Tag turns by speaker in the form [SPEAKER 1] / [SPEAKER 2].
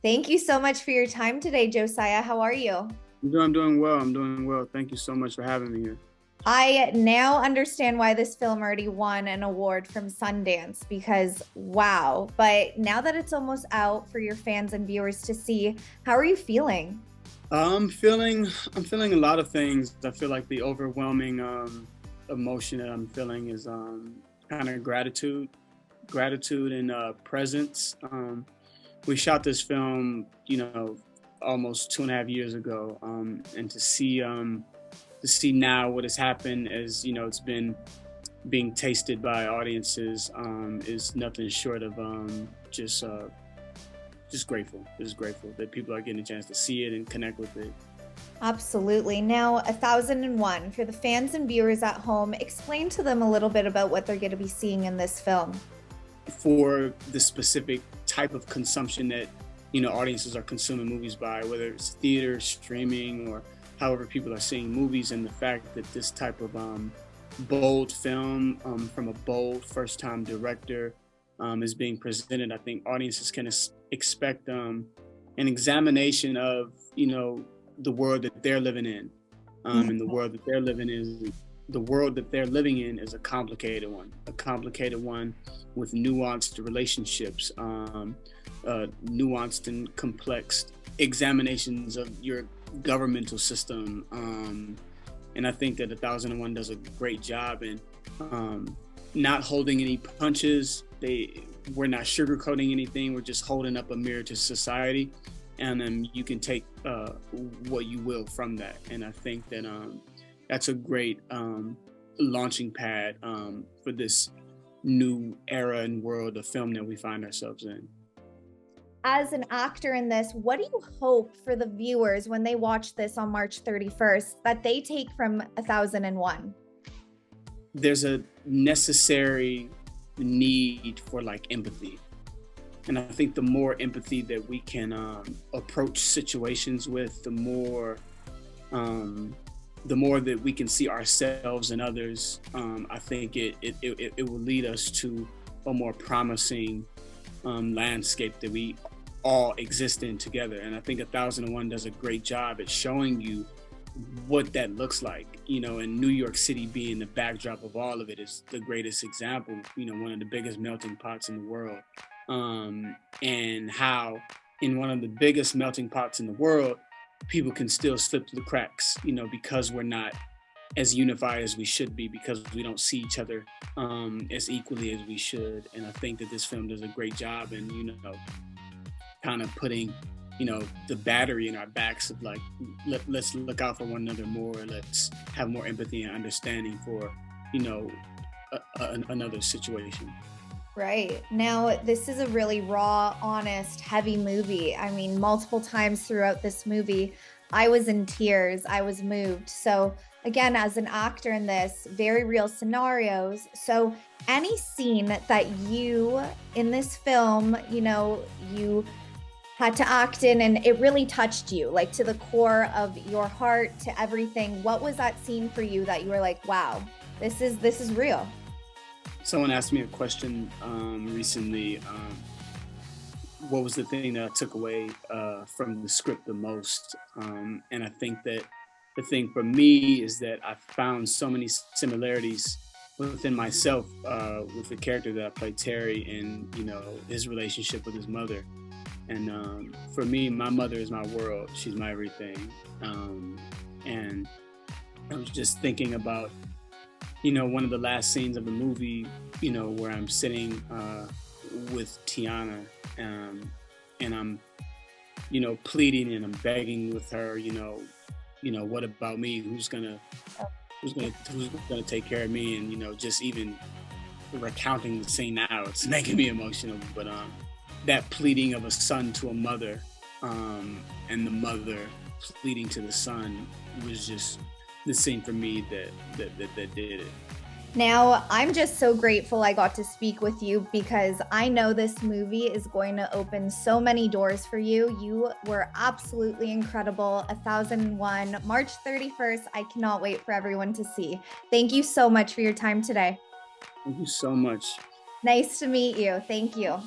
[SPEAKER 1] Thank you so much for your time today, Josiah. How are you?
[SPEAKER 2] I'm doing well. I'm doing well. Thank you so much for having me here.
[SPEAKER 1] I now understand why this film already won an award from Sundance because wow. But now that it's almost out for your fans and viewers to see, how are you feeling?
[SPEAKER 2] I'm feeling a lot of things. I feel like the overwhelming emotion that I'm feeling is kind of gratitude and presence. We shot this film, almost 2.5 years ago, and to see now what has happened as it's been being tasted by audiences is nothing short of just grateful. Just grateful that people are getting a chance to see it and connect with it.
[SPEAKER 1] Absolutely. Now, 1001, for the fans and viewers at home, explain to them a little bit about what they're going to be seeing in this film.
[SPEAKER 2] For the specific type of consumption that audiences are consuming movies by, whether it's theater, streaming, or however people are seeing movies, and the fact that this type of bold film from a bold first-time director is being presented, I think audiences can expect an examination of the world that they're living in, and the world that they're living in is a complicated one with nuanced relationships, nuanced and complex examinations of your governmental system. And I think that 1001 does a great job in not holding any punches. We're not sugarcoating anything. We're just holding up a mirror to society, and then you can take what you will from that. And I think that that's a great launching pad for this new era and world of film that we find ourselves in.
[SPEAKER 1] As an actor in this, what do you hope for the viewers when they watch this on March 31st that they take from 1001?
[SPEAKER 2] There's a necessary need for empathy. And I think the more empathy that we can approach situations with, the more that we can see ourselves and others, I think it will lead us to a more promising landscape that we all exist in together. And I think 1001 does a great job at showing you what that looks like, and New York City being the backdrop of all of it is the greatest example, one of the biggest melting pots in the world. And how in one of the biggest melting pots in the world, people can still slip through the cracks, because we're not as unified as we should be, because we don't see each other as equally as we should. And I think that this film does a great job in, kind of putting, the battery in our backs of let's look out for one another more. Let's have more empathy and understanding for, another situation.
[SPEAKER 1] Right. Now, this is a really raw, honest, heavy movie. I mean, multiple times throughout this movie, I was in tears. I was moved. So, again, as an actor in this, very real scenarios. So, any scene that you in this film, you had to act in and it really touched you, like to the core of your heart, to everything. What was that scene for you that you were like, wow, this is real?
[SPEAKER 2] Someone asked me a question recently. What was the thing that I took away from the script the most? And I think that the thing for me is that I found so many similarities within myself with the character that I played, Terry, and his relationship with his mother. And for me, my mother is my world. She's my everything. And I was just thinking about one of the last scenes of the movie, where I'm sitting with Teyana, and I'm, pleading and I'm begging with her, what about me? Who's gonna take care of me? And just even recounting the scene now, it's making me emotional. But that pleading of a son to a mother, and the mother pleading to the son was just the scene for me that did it.
[SPEAKER 1] Now, I'm just so grateful I got to speak with you because I know this movie is going to open so many doors for you. You were absolutely incredible. 1001, March 31st. I cannot wait for everyone to see. Thank you so much for your time today.
[SPEAKER 2] Thank you so much.
[SPEAKER 1] Nice to meet you. Thank you.